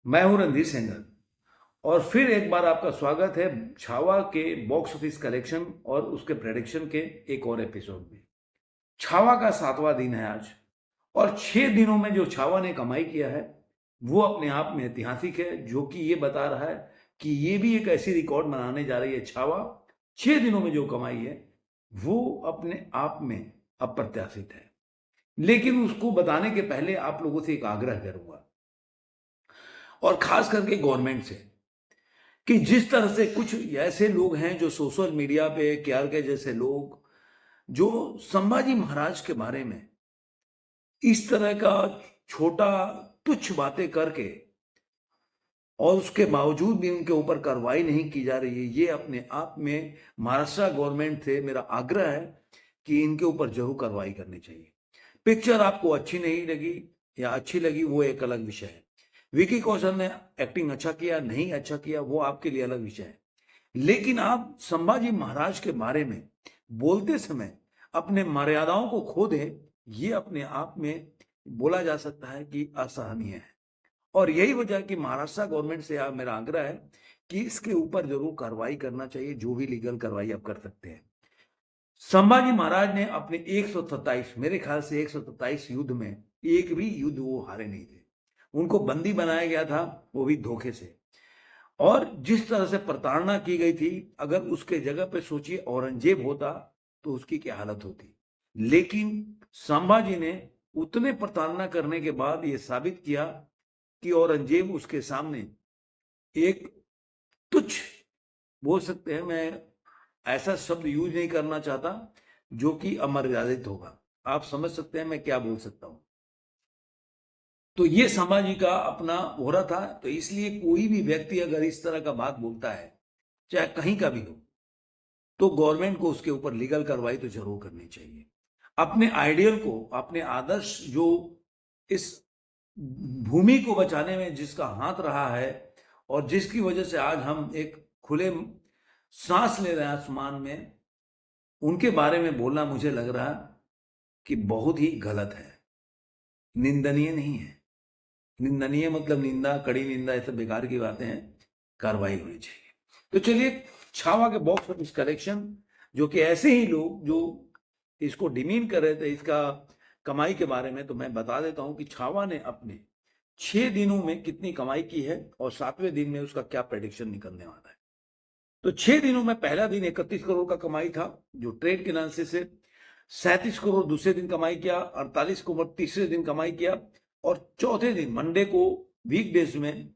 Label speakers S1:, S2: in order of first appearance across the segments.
S1: मैं हूं रणधीर सेंगर और फिर एक बार आपका स्वागत है छावा के बॉक्स ऑफिस कलेक्शन और उसके प्रेडिक्शन के एक और एपिसोड में। छावा का 7वां दिन है आज और 6 दिनों में जो छावा ने कमाई किया है वो अपने आप में ऐतिहासिक है, जो कि ये बता रहा है कि ये भी एक ऐसी रिकॉर्ड बनाने जा रही है छावा। 6 दिनों में जो कमाई है वो अपने आप में अप्रत्याशित है। लेकिन उसको बताने के पहले आप लोगों से एक आग्रह करूंगा, और खास करके गवर्नमेंट से, कि जिस तरह से कुछ ऐसे लोग हैं जो सोशल मीडिया पे केआर के जैसे लोग जो संभाजी महाराज के बारे में इस तरह का छोटा तुच्छ बातें करके और उसके बावजूद भी उनके ऊपर कार्रवाई नहीं की जा रही है, ये अपने आप में महाराष्ट्र गवर्नमेंट से मेरा आग्रह है कि इनके ऊपर जरूर कार्रवाई करनी चाहिए। पिक्चर आपको अच्छी नहीं लगी या अच्छी लगी वो एक अलग विषय है। विकी कौशल ने एक्टिंग अच्छा किया नहीं अच्छा किया वो आपके लिए अलग विषय है। लेकिन आप संभाजी महाराज के बारे में बोलते समय अपने मर्यादाओं को खो दें, ये अपने आप में बोला जा सकता है कि असहनीय है। और यही वजह है कि महाराष्ट्र गवर्नमेंट से मेरा आग्रह है कि इसके ऊपर जरूर कार्रवाई करना चाहिए, जो भी लीगल कार्रवाई आप कर सकते हैं। संभाजी महाराज ने अपने 127, मेरे ख्याल से 127 युद्ध में एक भी युद्ध वो हारे नहीं थे। उनको बंदी बनाया गया था, वो भी धोखे से। और जिस तरह से प्रताड़ना की गई थी, अगर उसके जगह पे सोचिए औरंगजेब होता तो उसकी क्या हालत होती। लेकिन संभाजी ने उतने प्रताड़ना करने के बाद ये साबित किया कि औरंगजेब उसके सामने एक तुच्छ, बोल सकते हैं, मैं ऐसा शब्द यूज नहीं करना चाहता जो कि अमर्यादित होगा। आप समझ सकते हैं मैं क्या बोल सकता हूं। तो ये संभाजी का अपना हो रहा था, तो इसलिए कोई भी व्यक्ति अगर इस तरह का बात बोलता है, चाहे कहीं का भी हो, तो गवर्नमेंट को उसके ऊपर लीगल कार्रवाई तो जरूर करनी चाहिए। अपने आइडियल को, अपने आदर्श, जो इस भूमि को बचाने में जिसका हाथ रहा है और जिसकी वजह से आज हम एक खुले सांस ले रहे हैं आसमान में, उनके बारे में बोलना मुझे लग रहा कि बहुत ही गलत है, निंदनीय नहीं है। निंदनीय मतलब निंदा, कड़ी निंदा, ये सब बेकार की बातें हैं। कार्रवाई होनी चाहिए। तो चलिए, छावा के बॉक्स ऑफिस कलेक्शन, जो कि ऐसे ही लोग जो इसको डिमीन कर रहे थे इसका कमाई के बारे में, तो मैं बता देता हूं कि छावा ने अपने 6 दिनों में कितनी कमाई की है और 7वें दिन में उसका क्या प्रेडिक्शन निकलने वाला है। तो 6 दिनों में पहला दिन 31 करोड़ का कमाई था, जो ट्रेड के एनालिसिस से 37 करोड़ दूसरे दिन कमाई किया, 48 करोड़ तीसरे दिन कमाई किया, और चौथे दिन मंडे को वीकडेज में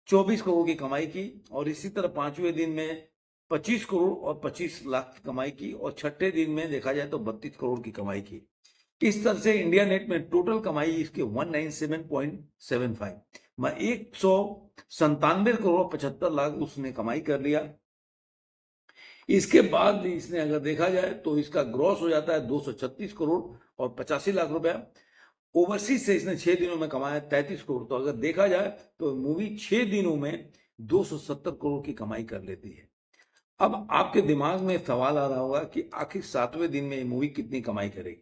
S1: 24 करोड़ की कमाई की, और इसी तरह 5वें दिन में 25 करोड़ और 25 लाख की कमाई की, और छठे दिन में देखा जाए तो 32 करोड़ की कमाई की। इस तरह से इंडिया नेट में टोटल कमाई इसके 197.75, मैं 197 करोड़ 75 लाख उसने कमाई कर लिया। इसके बाद इसने अगर देखा जाए तो इसका ग्रॉस हो जाता है 236 करोड़ और 85 लाख रुपया। ओवरसीज से इसने 6 दिनों में कमाया 33 करोड़। तो अगर देखा जाए तो मूवी 6 दिनों में 270 करोड़ की कमाई कर लेती है। अब आपके दिमाग में सवाल आ रहा होगा कि आखिर 7वें दिन में ये मूवी कितनी कमाई करेगी।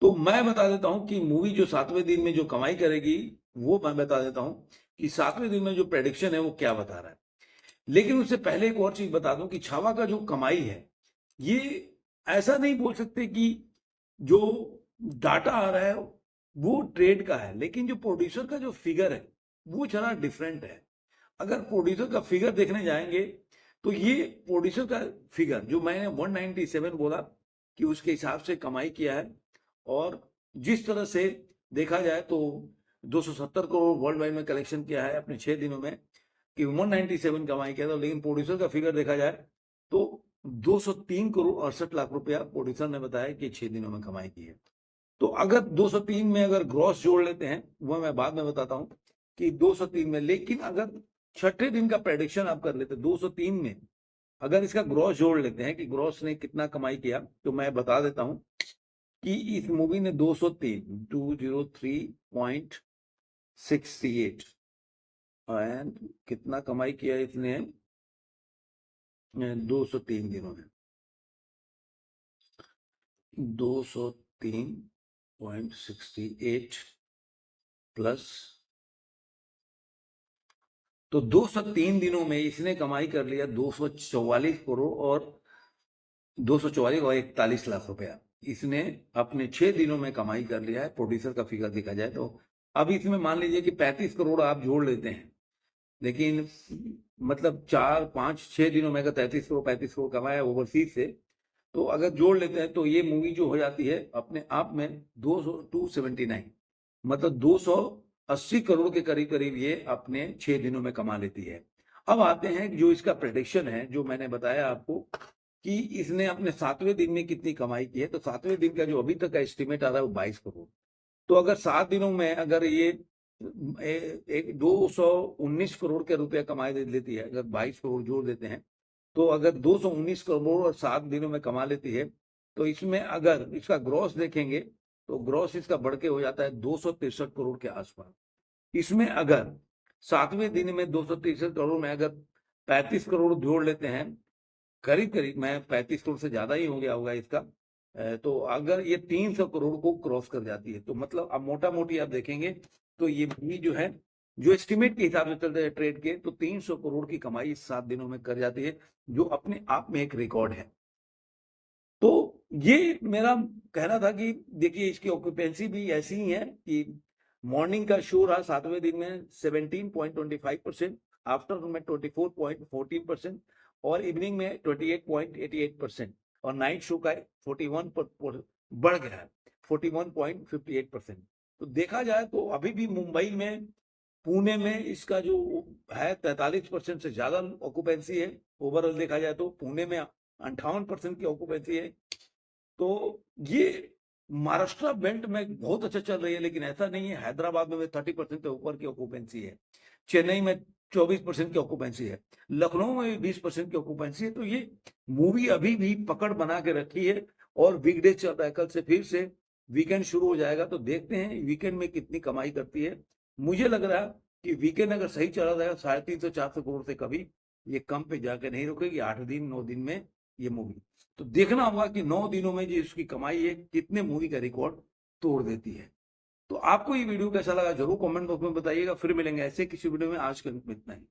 S1: तो मैं बता देता हूं कि मूवी जो 7वें दिन में जो कमाई करेगी, वो मैं बता देता हूं कि 7वें दिन में जो प्रेडिक्शन है वो क्या बता रहा है। लेकिन उससे पहले एक और चीज बता दूं कि छावा का जो कमाई है, ये ऐसा नहीं बोल सकते कि जो डाटा आ रहा है वो ट्रेड का है, लेकिन जो प्रोड्यूसर का जो फिगर है वो जरा डिफरेंट है। अगर प्रोड्यूसर का फिगर देखने जाएंगे तो ये प्रोड्यूसर का फिगर जो मैंने 197 बोला कि उसके हिसाब से कमाई किया है, और जिस तरह से देखा जाए तो 270 करोड़ वर्ल्ड वाइड में कलेक्शन किया है अपने 6 दिनों में, कि 197 कमाई किया था। लेकिन प्रोड्यूसर का फिगर देखा जाए तो 203 करोड़ 68 लाख रुपया प्रोड्यूसर ने बताया कि 6 दिनों में कमाई की है। तो अगर 203 में अगर ग्रॉस जोड़ लेते हैं, वह मैं बाद में बताता हूं कि 203 में, लेकिन अगर छठे दिन का प्रेडिक्शन आप कर लेते 203 में, अगर इसका ग्रॉस जोड़ लेते हैं कि ग्रॉस ने कितना कमाई किया, तो मैं बता देता हूं कि इस मूवी ने 203 203.68 एंड कितना कमाई किया इसने 203 दिनों में, 203.68 प्लस तो 203 दिनों में इसने कमाई कर लिया 244 करोड़ और 244 और 41 लाख रुपया इसने अपने 6 दिनों में कमाई कर लिया है। प्रोड्यूसर का फिगर देखा जाए तो अब इसमें मान लीजिए कि 35 करोड़ आप जोड़ लेते हैं, लेकिन मतलब 4 5 6 दिनों में अगर 35 करोड़ कमाया ओवरसीज से, तो अगर जोड़ लेते हैं तो ये मूवी जो हो जाती है अपने आप में 279, मतलब 280 करोड़ के करीब करीब ये अपने 6 दिनों में कमा लेती है। अब आते हैं जो इसका प्रेडिक्शन है, जो मैंने बताया आपको कि इसने अपने 7वें दिन में कितनी कमाई की है। तो 7वें दिन का जो अभी तक का एस्टिमेट आ रहा है वो 22 करोड़। तो अगर 7 दिनों में अगर ये एक 219 करोड़ के रुपया कमाई लेती है, अगर 22 करोड़ जोड़ देते हैं, तो अगर 219 करोड़ और 7 दिनों में कमा लेती है, तो इसमें अगर इसका ग्रॉस देखेंगे तो ग्रॉस इसका बढ़ के हो जाता है 263 करोड़ के आसपास। इसमें अगर 7वें दिन में 263 करोड़ में अगर 35 करोड़ जोड़ लेते हैं, करीब करीब मैं 35 करोड़ से ज्यादा ही हो गया होगा इसका, तो अगर ये 300 करोड़ को क्रॉस कर जाती है, तो मतलब अब मोटा मोटी आप देखेंगे तो ये मूवी जो है, जो एस्टिमेट के हिसाब से चलते हैं ट्रेड के, तो 300 करोड़ की कमाई 7 दिनों में कर जाती है, जो अपने आप में एक रिकॉर्ड है। तो ये मेरा कहना था कि देखिए इसकी ऑक्यूपेंसी भी ऐसी ही है कि मॉर्निंग का शो रहा 7वें दिन में 17.25%, आफ्टरनून में 24.14% और इवनिंग में 28.88% और नाइट शो का 41 बढ़ गया है 41.58%। तो देखा जाए तो अभी भी मुंबई में, पुणे में इसका जो है 43% से ज्यादा ऑक्यूपेंसी है। ओवरऑल देखा जाए तो पुणे में 58% की ऑक्यूपेंसी है। तो ये महाराष्ट्र बेल्ट में बहुत अच्छा चल रही है, लेकिन ऐसा नहीं है। हैदराबाद में 30% से ऊपर की ऑक्यूपेंसी है, चेन्नई में 24% की ऑक्यूपेंसी है, लखनऊ में भी 20% की ऑक्यूपेंसी है। तो ये मूवी अभी भी पकड़ बना के रखी है और वीकडे चल रहा है, कल से फिर से वीकेंड शुरू हो जाएगा, तो देखते हैं वीकेंड में कितनी कमाई करती है। मुझे लग रहा है कि वीकेंड अगर सही चला जाएगा 350 400 करोड़ से कभी ये कम पे जाके नहीं रुकेगी। 8 दिन 9 दिन में ये मूवी, तो देखना होगा कि 9 दिनों में जो इसकी कमाई है कितने मूवी का रिकॉर्ड तोड़ देती है। तो आपको ये वीडियो कैसा लगा जरूर कमेंट बॉक्स में बताइएगा। फिर मिलेंगे ऐसे किसी वीडियो में। आज के अंत में इतना ही।